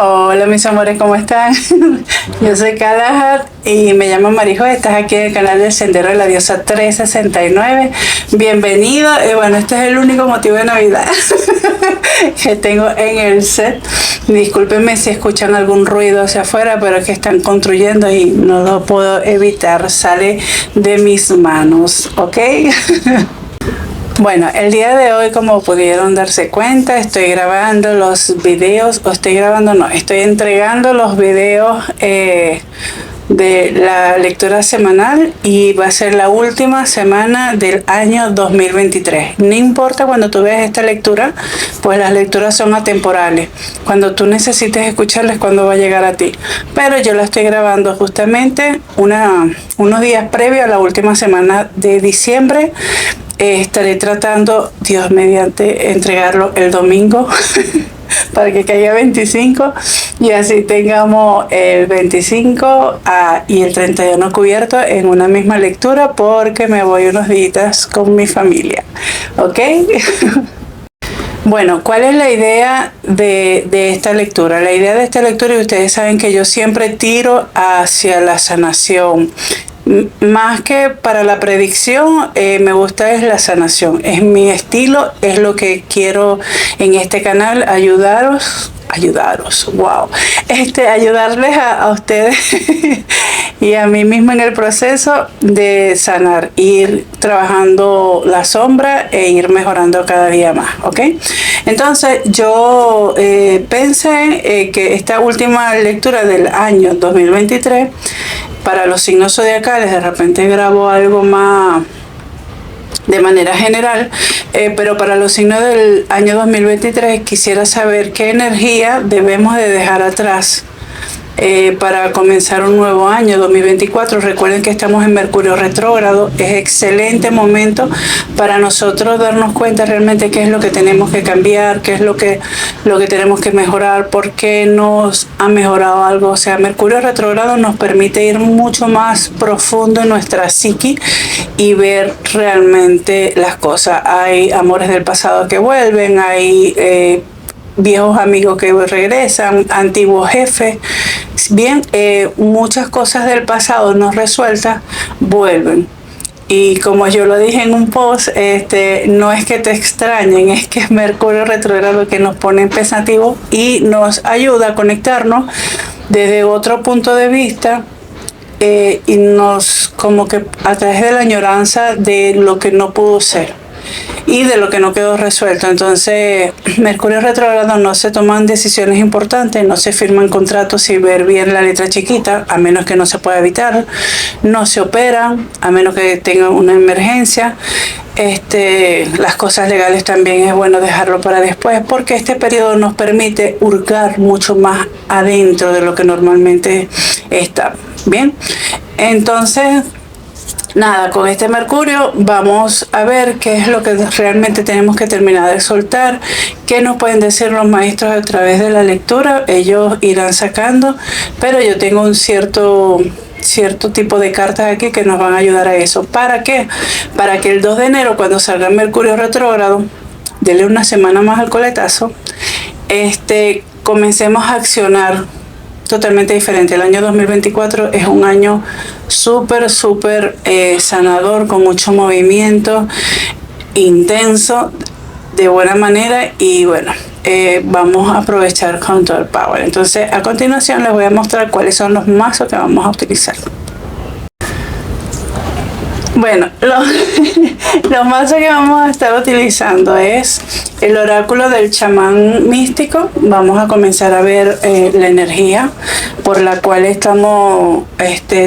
Hola mis amores, ¿cómo están? Yo soy Kalahar y me llamo Marijo. Estás aquí en el canal del Sendero de la Diosa 369. Bienvenido. Bueno, este es el único motivo de Navidad que tengo en el set. Discúlpenme si escuchan algún ruido hacia afuera, pero es que están construyendo y no lo puedo evitar. Sale de mis manos, ¿ok? Bueno, el día de hoy, como pudieron darse cuenta, estoy grabando los videos, estoy entregando los videos de la lectura semanal y va a ser la última semana del año 2023. No importa cuando tú veas esta lectura, pues las lecturas son atemporales. Cuando tú necesites escucharlas, cuando va a llegar a ti. Pero yo la estoy grabando justamente unos días previo a la última semana de diciembre. Estaré tratando, Dios mediante, entregarlo el domingo para que caiga 25 y así tengamos el 25 y el 31 cubierto en una misma lectura, porque me voy unos días con mi familia, ¿ok? Bueno, ¿cuál es la idea de esta lectura? La idea de esta lectura, y ustedes saben que yo siempre tiro hacia la sanación. Más que para la predicción, me gusta es la sanación. Es mi estilo, es lo que quiero en este canal, ayudarles, wow. Ayudarles a ustedes y a mí misma en el proceso de sanar, ir trabajando la sombra e ir mejorando cada día más, ¿ok? Entonces yo pensé que esta última lectura del año 2023 para los signos zodiacales, de repente grabo algo más de manera general, pero para los signos del año 2023 quisiera saber qué energía debemos de dejar atrás para comenzar un nuevo año 2024. Recuerden que estamos en Mercurio retrógrado. Es excelente momento para nosotros darnos cuenta realmente qué es lo que tenemos que cambiar, qué es lo que tenemos que mejorar, por qué nos ha mejorado algo. O sea, Mercurio retrógrado nos permite ir mucho más profundo en nuestra psique y ver realmente las cosas. Hay amores del pasado que vuelven, hay viejos amigos que regresan, antiguos jefes. Bien, muchas cosas del pasado no resueltas vuelven. Y como yo lo dije en un post, no es que te extrañen, es que es Mercurio retrógrado que nos pone pensativos y nos ayuda a conectarnos desde otro punto de vista, y nos, como que a través de la añoranza de lo que no pudo ser y de lo que no quedó resuelto. Entonces, Mercurio retrógrado, no se toman decisiones importantes, no se firman contratos sin ver bien la letra chiquita, a menos que no se pueda evitar, no se operan, a menos que tengan una emergencia. Las cosas legales también es bueno dejarlo para después, porque este periodo nos permite hurgar mucho más adentro de lo que normalmente está. Bien, entonces, nada, con este Mercurio vamos a ver qué es lo que realmente tenemos que terminar de soltar, qué nos pueden decir los maestros a través de la lectura. Ellos irán sacando, pero yo tengo un cierto tipo de cartas aquí que nos van a ayudar a eso. ¿Para qué? Para que el 2 de enero, cuando salga Mercurio retrógrado, dele una semana más al coletazo, comencemos a accionar totalmente diferente. El año 2024 es un año súper sanador, con mucho movimiento, intenso, de buena manera, y bueno, vamos a aprovechar con todo el power. Entonces, a continuación les voy a mostrar cuáles son los mazos que vamos a utilizar. Bueno, los mazos que vamos a estar utilizando es el oráculo del chamán místico. Vamos a comenzar a ver la energía por la cual estamos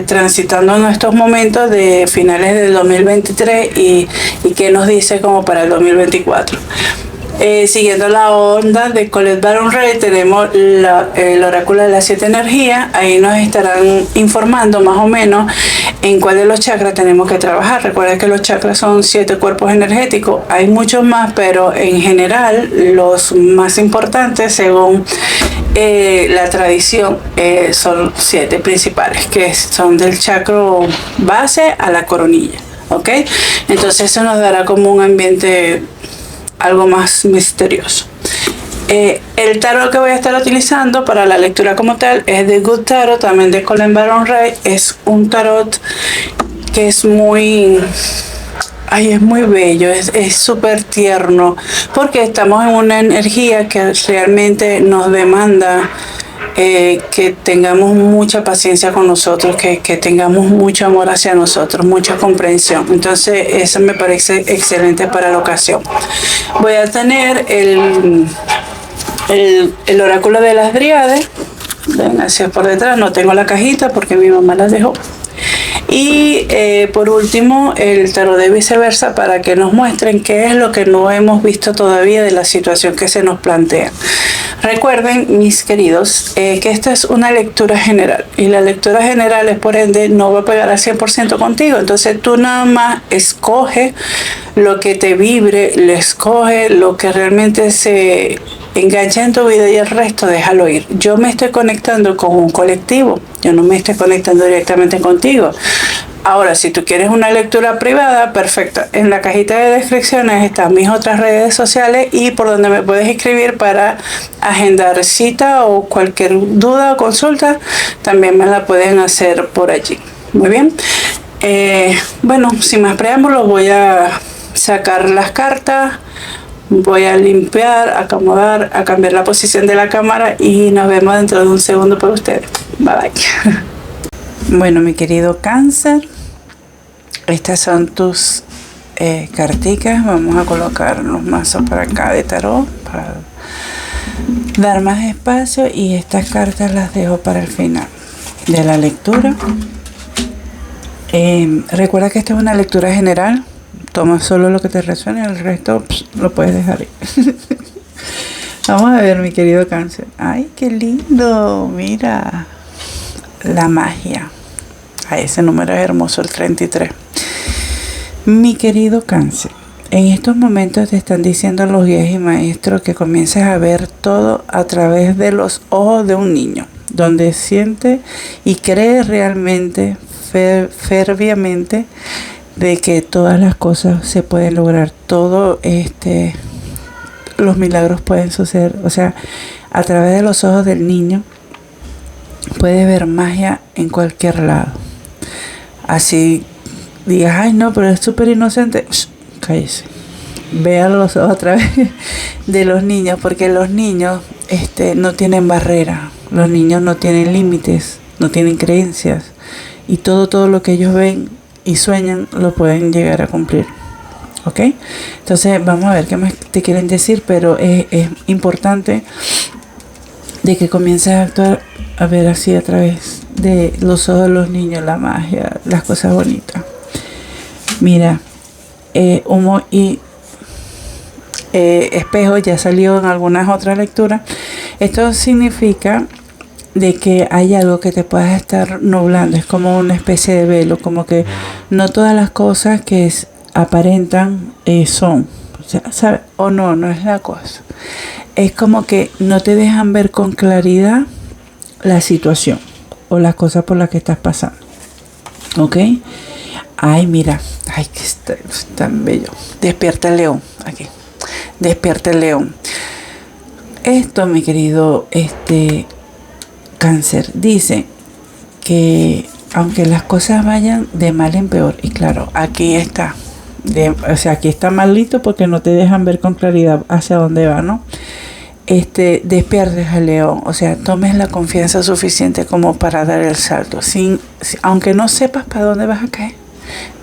transitando en estos momentos de finales del 2023 y qué nos dice como para el 2024. Siguiendo la onda de Colette Baron Reid, tenemos el oráculo de las 7 energías. Ahí nos estarán informando más o menos en cuál de los chakras tenemos que trabajar. Recuerden que los chakras son 7 cuerpos energéticos. Hay muchos más, pero en general los más importantes, según la tradición, son 7 principales, que son del chakra base a la coronilla, ¿ok? Entonces eso nos dará como un ambiente algo más misterioso. El tarot que voy a estar utilizando para la lectura como tal es de Good Tarot, también de Colin Baron Ray. Es un tarot que es muy... Ay, es muy bello, es súper tierno, porque estamos en una energía que realmente nos demanda que tengamos mucha paciencia con nosotros, que tengamos mucho amor hacia nosotros, mucha comprensión. Entonces, eso me parece excelente para la ocasión. Voy a tener el oráculo de las Dríades. Ven hacia por detrás, no tengo la cajita porque mi mamá la dejó. Y por último, el tarot de viceversa, para que nos muestren qué es lo que no hemos visto todavía de la situación que se nos plantea. Recuerden, mis queridos, que esta es una lectura general, y la lectura general es, por ende, no va a pegar al 100% contigo. Entonces tú nada más escoge lo que te vibre, le escoge lo que realmente se engancha en tu vida, y el resto déjalo ir. Yo me estoy conectando con un colectivo, yo no me estoy conectando directamente contigo. Ahora, si tú quieres una lectura privada, perfecto. En la cajita de descripciones están mis otras redes sociales y por donde me puedes escribir para agendar cita o cualquier duda o consulta, también me la pueden hacer por allí. Muy bien. Bueno, sin más preámbulos, voy a sacar las cartas, voy a limpiar, acomodar, a cambiar la posición de la cámara y nos vemos dentro de un segundo por ustedes. Bye bye. Bueno, mi querido Cáncer, estas son tus carticas. Vamos a colocar los mazos para acá de tarot para dar más espacio, y estas cartas las dejo para el final de la lectura. Recuerda que esta es una lectura general. Toma solo lo que te resuene, el resto lo puedes dejar ahí. Vamos a ver, mi querido Cáncer. ¡Ay, qué lindo! Mira, la magia. Ay, ese número es hermoso, el 33. Mi querido Cáncer, en estos momentos te están diciendo los guías y maestros que comiences a ver todo a través de los ojos de un niño, donde siente y cree realmente, ferviamente, de que todas las cosas se pueden lograr, los milagros pueden suceder. O sea, a través de los ojos del niño puedes ver magia en cualquier lado. Así digas, ay no, pero es súper inocente, cállese. Vean los ojos a través de los niños, porque los niños no tienen barrera, los niños no tienen límites, no tienen creencias, y todo lo que ellos ven y sueñan lo pueden llegar a cumplir. ¿Ok? Entonces vamos a ver qué más te quieren decir, pero es importante de que comiences a actuar, a ver así a través de los ojos de los niños, la magia, las cosas bonitas. Mira, humo y espejo ya salió en algunas otras lecturas. Esto significa de que hay algo que te puedas estar nublando, es como una especie de velo, como que no todas las cosas que aparentan son, o sea, ¿sabes? O no es la cosa. Es como que no te dejan ver con claridad la situación o las cosas por las que estás pasando. ¿Ok? Ay, mira, ay, que está tan bello. Despierta el león, aquí. Despierta el león. Esto, mi querido, Cáncer, dice que aunque las cosas vayan de mal en peor, y claro, aquí está, o sea, aquí está malito porque no te dejan ver con claridad hacia dónde va, ¿no? Despiertes al león, o sea, tomes la confianza suficiente como para dar el salto, aunque no sepas para dónde vas a caer.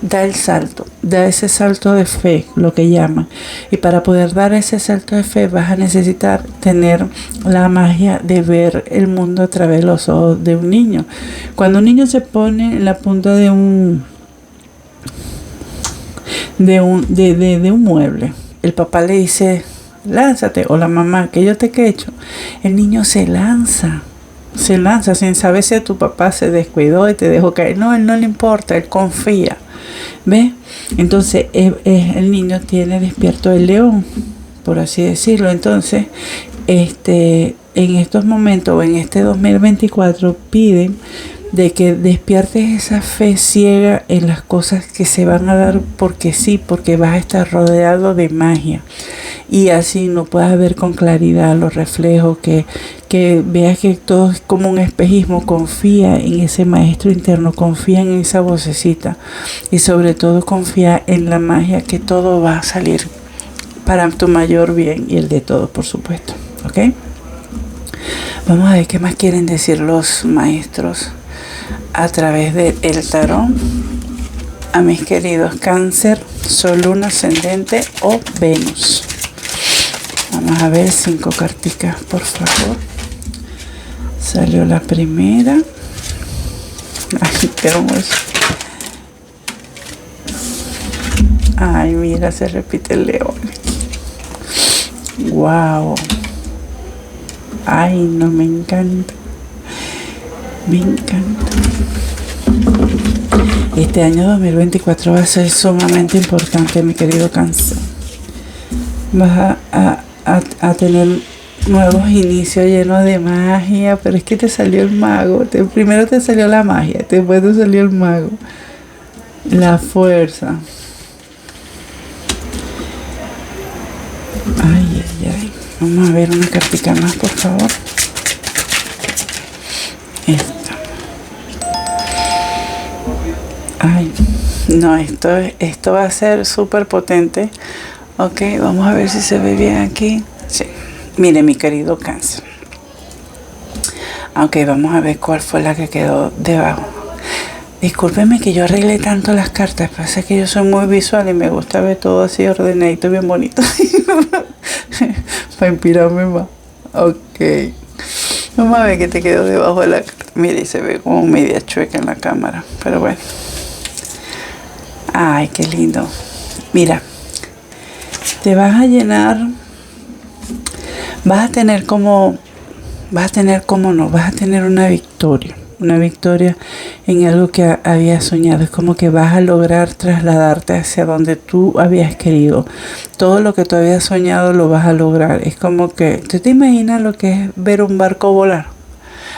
Da el salto, da ese salto de fe, lo que llaman. Y para poder dar ese salto de fe vas a necesitar tener la magia de ver el mundo a través de los ojos de un niño. Cuando un niño se pone en la punta de un mueble, el papá le dice, lánzate, o la mamá, que yo te quecho. El niño se lanza sin saber si tu papá se descuidó y te dejó caer. No, él no le importa, él confía. ¿Ves? Entonces el niño tiene despierto el león, por así decirlo. Entonces en estos momentos o en este 2024 piden de que despiertes esa fe ciega en las cosas que se van a dar porque sí, porque vas a estar rodeado de magia. y así no puedas ver con claridad los reflejos, que veas que todo es como un espejismo. Confía en ese maestro interno, confía en esa vocecita y sobre todo confía en la magia, que todo va a salir para tu mayor bien y el de todos, por supuesto. ¿Ok? Vamos a ver qué más quieren decir los maestros a través del tarot a mis queridos Cáncer, Sol, Luna, Ascendente o Venus. Vamos a ver 5 carticas, por favor. Salió la primera. Ay, qué hermoso. Ay, mira, se repite el león. Wow. Ay, no, me encanta. Me encanta. Este año 2024 va a ser sumamente importante, mi querido Cáncer. Vas a tener nuevos inicios llenos de magia, pero es que te salió el mago. Primero te salió la magia, después te salió el mago. La fuerza. Ay, ay, ay. Vamos a ver una cartica más, por favor. Esta. Ay, no, esto va a ser súper potente. Ok, vamos a ver si se ve bien aquí. Sí. Mire, mi querido Cáncer. Ok, vamos a ver cuál fue la que quedó debajo. Discúlpeme que yo arregle tanto las cartas. Pasa que yo soy muy visual y me gusta ver todo así ordenadito, bien bonito. Para inspirarme más. Ok. Vamos a ver qué te quedó debajo de la carta. Mire, se ve como media chueca en la cámara. Pero bueno. Ay, qué lindo. Mira. Te vas a llenar. Vas a tener una victoria. Una victoria en algo que habías soñado. Es como que vas a lograr trasladarte hacia donde tú habías querido. Todo lo que tú habías soñado lo vas a lograr. Es como que, ¿tú te imaginas lo que es ver un barco volar?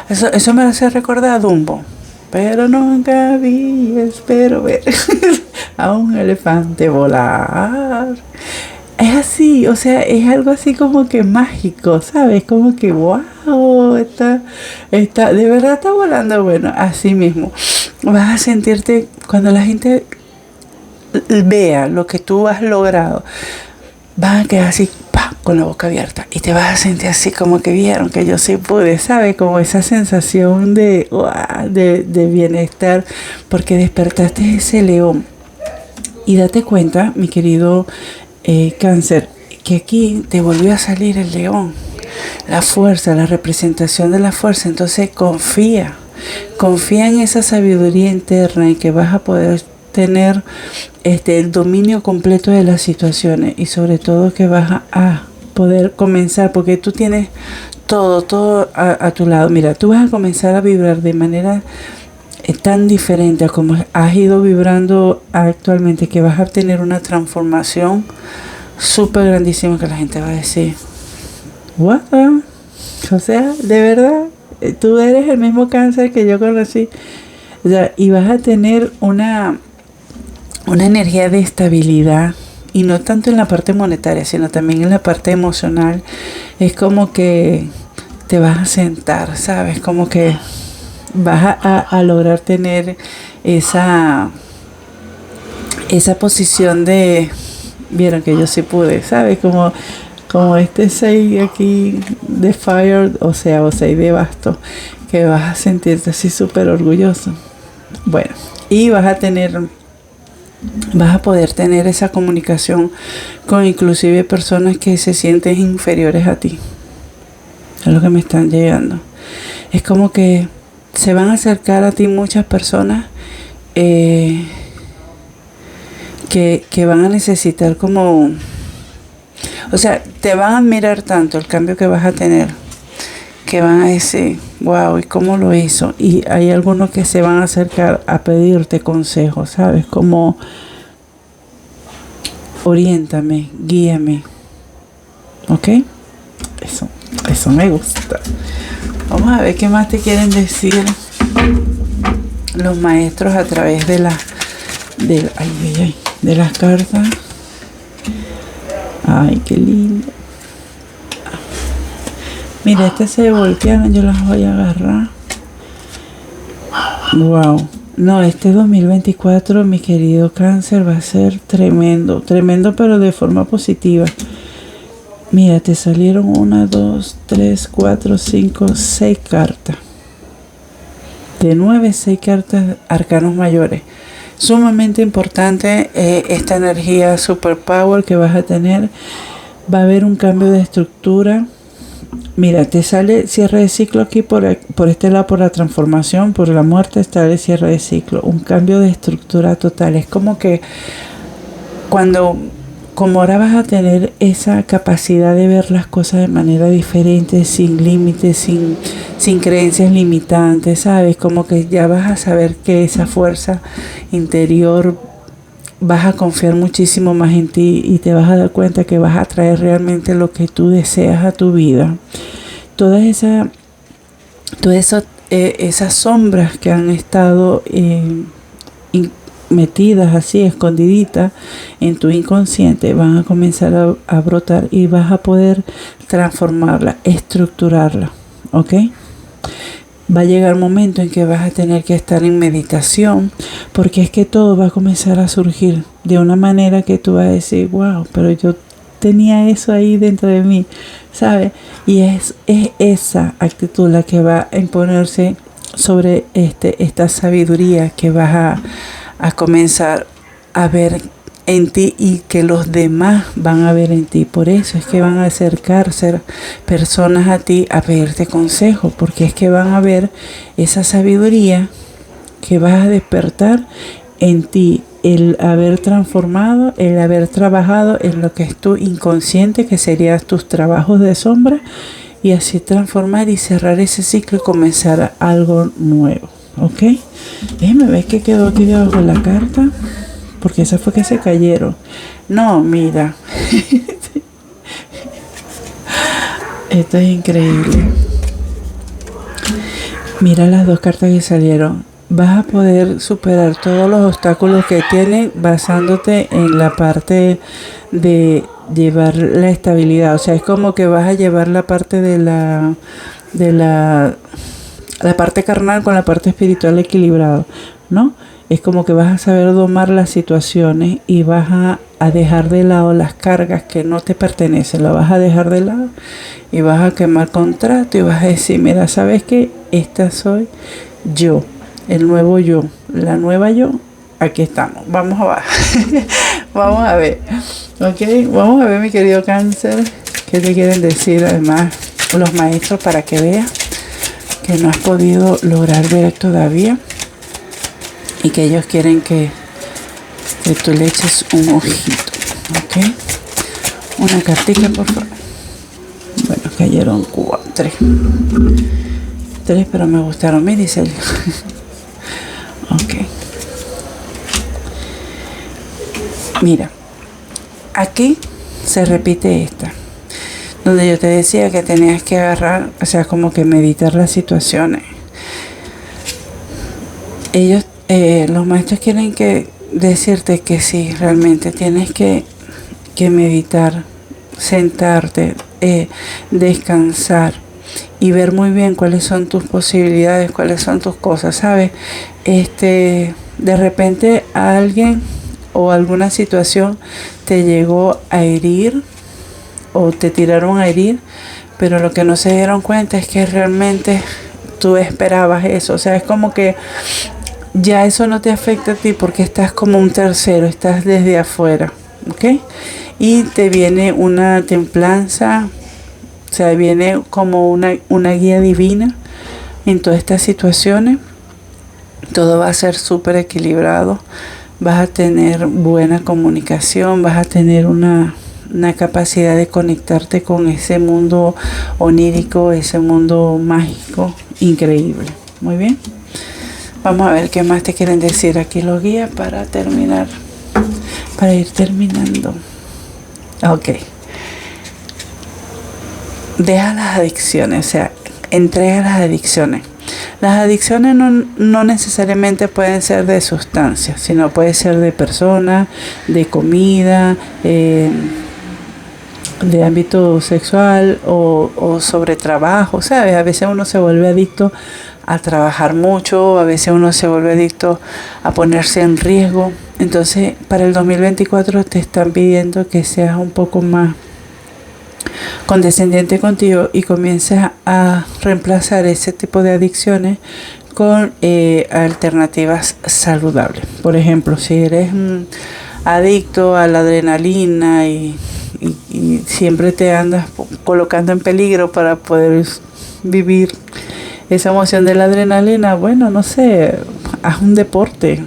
Eso me hace recordar a Dumbo. Pero nunca espero ver a un elefante volar. Es así, o sea, es algo así como que mágico, ¿sabes? Como que, wow, de verdad está volando. Bueno, así mismo. Vas a sentirte, cuando la gente vea lo que tú has logrado, vas a quedar así, ¡pam!, con la boca abierta. Y te vas a sentir así como que vieron que yo sí pude, ¿sabes? Como esa sensación de, wow, de bienestar, porque despertaste ese león. Y date cuenta, mi querido Cáncer, que aquí te volvió a salir el león, la fuerza, la representación de la fuerza. Entonces confía en esa sabiduría interna y que vas a poder tener el dominio completo de las situaciones, y sobre todo que vas a poder comenzar, porque tú tienes todo a tu lado. Mira, tú vas a comenzar a vibrar de manera tan diferente a como has ido vibrando actualmente, que vas a tener una transformación súper grandísima, que la gente va a decir, what? O sea, de verdad, tú eres el mismo Cáncer que yo conocí. O sea, y vas a tener una energía de estabilidad, y no tanto en la parte monetaria, sino también en la parte emocional. Es como que te vas a sentar, ¿sabes? Como que vas a lograr tener esa posición de, vieron que yo sí pude, ¿sabes? Como este 6 aquí de Fire, o sea, o 6 de basto, que vas a sentirte así súper orgulloso. Bueno, y vas a poder tener esa comunicación con inclusive personas que se sienten inferiores a ti. Es lo que me están llegando. Es como que se van a acercar a ti muchas personas que van a necesitar como, o sea, te van a admirar tanto el cambio que vas a tener, que van a decir, wow, ¿y cómo lo hizo? Y hay algunos que se van a acercar a pedirte consejos, ¿sabes? Como, oriéntame, guíame. ¿Ok? Eso me gusta. Vamos a ver qué más te quieren decir los maestros a través de las cartas. Ay, qué lindo. Mira, este se voltearon, yo las voy a agarrar. Wow. No, este 2024, mi querido Cáncer, va a ser tremendo. Tremendo, pero de forma positiva. Mira, te salieron 1, 2, 3, 4, 5, 6 cartas. De 9, 6 cartas arcanos mayores. Sumamente importante esta energía superpower que vas a tener. Va a haber un cambio de estructura. Mira, te sale cierre de ciclo aquí por este lado, por la transformación, por la muerte, está el cierre de ciclo. Un cambio de estructura total. Es como que como ahora vas a tener esa capacidad de ver las cosas de manera diferente, sin límites, sin creencias limitantes, ¿sabes? Como que ya vas a saber que esa fuerza interior, vas a confiar muchísimo más en ti y te vas a dar cuenta que vas a traer realmente lo que tú deseas a tu vida. Todas esas sombras que han estado metidas así, escondiditas en tu inconsciente, van a comenzar a brotar y vas a poder transformarla, estructurarla, ¿ok? Va a llegar un momento en que vas a tener que estar en meditación, porque es que todo va a comenzar a surgir de una manera que tú vas a decir, wow, pero yo tenía eso ahí dentro de mí, ¿sabes? Y es esa actitud la que va a imponerse sobre esta sabiduría que vas a comenzar a ver en ti y que los demás van a ver en ti. Por eso es que van a acercarse personas a ti a pedirte consejo, porque es que van a ver esa sabiduría que vas a despertar en ti, el haber transformado, el haber trabajado en lo que es tu inconsciente, que serían tus trabajos de sombra, y así transformar y cerrar ese ciclo y comenzar algo nuevo, ¿ok? Déjame ver qué quedó aquí debajo de la carta, porque esas fue que se cayeron. No, mira. Esto es increíble. Mira las dos cartas que salieron. Vas a poder superar todos los obstáculos que tienes basándote en la parte de llevar la estabilidad. O sea, es como que vas a llevar la parte de la parte carnal con la parte espiritual equilibrado, ¿no? Es como que vas a saber domar las situaciones y vas a dejar de lado las cargas que no te pertenecen. Las vas a dejar de lado y vas a quemar contrato y vas a decir, mira, ¿sabes qué? Esta soy yo, el nuevo yo, la nueva yo. Aquí estamos. Vamos a ver. Vamos a ver. Ok, vamos a ver, mi querido Cáncer, qué te quieren decir además los maestros para que veas que no has podido lograr ver todavía. Y que ellos quieren que tú le eches un ojito, ¿ok? Una cartita, por favor. Bueno, cayeron 3, pero me gustaron. Me dice él. Ok. Mira, aquí se repite esta, donde yo te decía que tenías que agarrar, o sea, como que meditar las situaciones. Ellos los maestros quieren decirte que sí, realmente tienes que meditar, sentarte, descansar y ver muy bien cuáles son tus posibilidades, cuáles son tus cosas, ¿sabes? De repente a alguien o alguna situación te llegó a herir o te tiraron a herir, pero lo que no se dieron cuenta es que realmente tú esperabas eso. O sea, es como que ya eso no te afecta a ti porque estás como un tercero, estás desde afuera, ¿ok? Y te viene una templanza, o sea, viene como una guía divina en todas estas situaciones. Todo va a ser súper equilibrado, vas a tener buena comunicación, vas a tener una capacidad de conectarte con ese mundo onírico, ese mundo mágico, increíble. Muy bien. Vamos a ver qué más te quieren decir aquí los guías para terminar, para ir terminando. Ok. Deja las adicciones, o sea, entrega las adicciones. Las adicciones no necesariamente pueden ser de sustancias, sino puede ser de personas, de comida, de ámbito sexual o sobre trabajo, ¿sabes? A veces uno se vuelve adicto a trabajar mucho, a veces uno se vuelve adicto a ponerse en riesgo. Entonces, para el 2024 te están pidiendo que seas un poco más condescendiente contigo y comiences a reemplazar ese tipo de adicciones con alternativas saludables. Por ejemplo, si eres adicto a la adrenalina y siempre te andas colocando en peligro para poder vivir esa emoción de la adrenalina, bueno, no sé, haz un deporte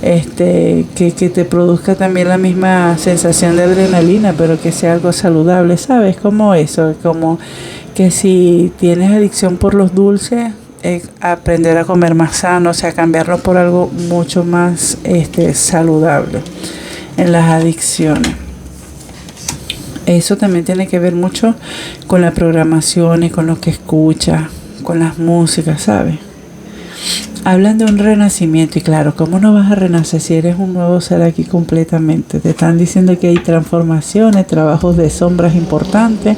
que te produzca también la misma sensación de adrenalina, pero que sea algo saludable, ¿sabes? Como eso, como que si tienes adicción por los dulces, aprender a comer más sano, o sea, cambiarlo por algo mucho más saludable en las adicciones. Eso también tiene que ver mucho con la programación y con lo que escuchas, con las músicas, ¿sabes? Hablan de un renacimiento y claro, ¿cómo no vas a renacer si eres un nuevo ser aquí completamente? Te están diciendo que hay transformaciones, trabajos de sombras importantes,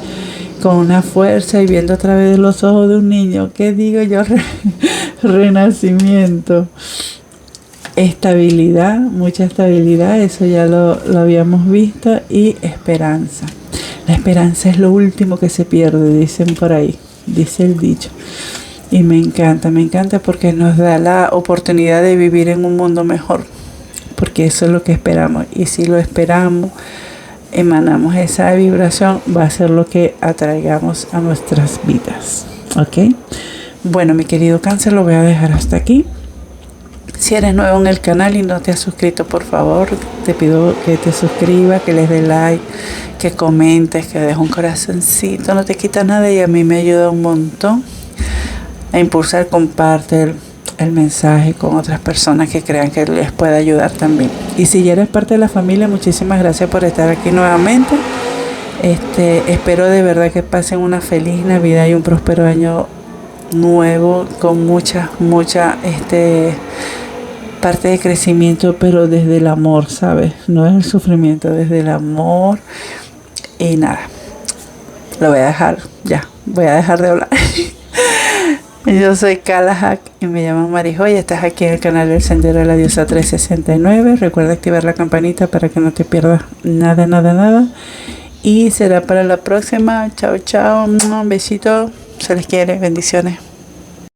con una fuerza y viendo a través de los ojos de un niño. ¿Qué digo yo? Renacimiento. Estabilidad, mucha estabilidad, eso ya lo habíamos visto, y esperanza. La esperanza es lo último que se pierde, dicen por ahí, dice el dicho. Y me encanta porque nos da la oportunidad de vivir en un mundo mejor, porque eso es lo que esperamos. Y si lo esperamos, emanamos esa vibración, va a ser lo que atraigamos a nuestras vidas. ¿Ok? Bueno, mi querido Cáncer, lo voy a dejar hasta aquí. Si eres nuevo en el canal y no te has suscrito, por favor, te pido que te suscribas, que les dé like, que comentes, que dejes un corazoncito. No te quita nada y a mí me ayuda un montón a impulsar. Comparte el mensaje con otras personas que crean que les puede ayudar también. Y si ya eres parte de la familia, muchísimas gracias por estar aquí nuevamente. Espero de verdad que pasen una feliz Navidad y un próspero año nuevo con mucha parte de crecimiento, pero desde el amor, ¿sabes? No es el sufrimiento, desde el amor. Y nada, lo voy a dejar, ya, voy a dejar de hablar. Yo soy Kalahak y me llamo Marijo y estás aquí en el canal del Sendero de la Diosa 369. Recuerda activar la campanita para que no te pierdas nada. Y será para la próxima. Chao, chao. Un besito. Se les quiere. Bendiciones.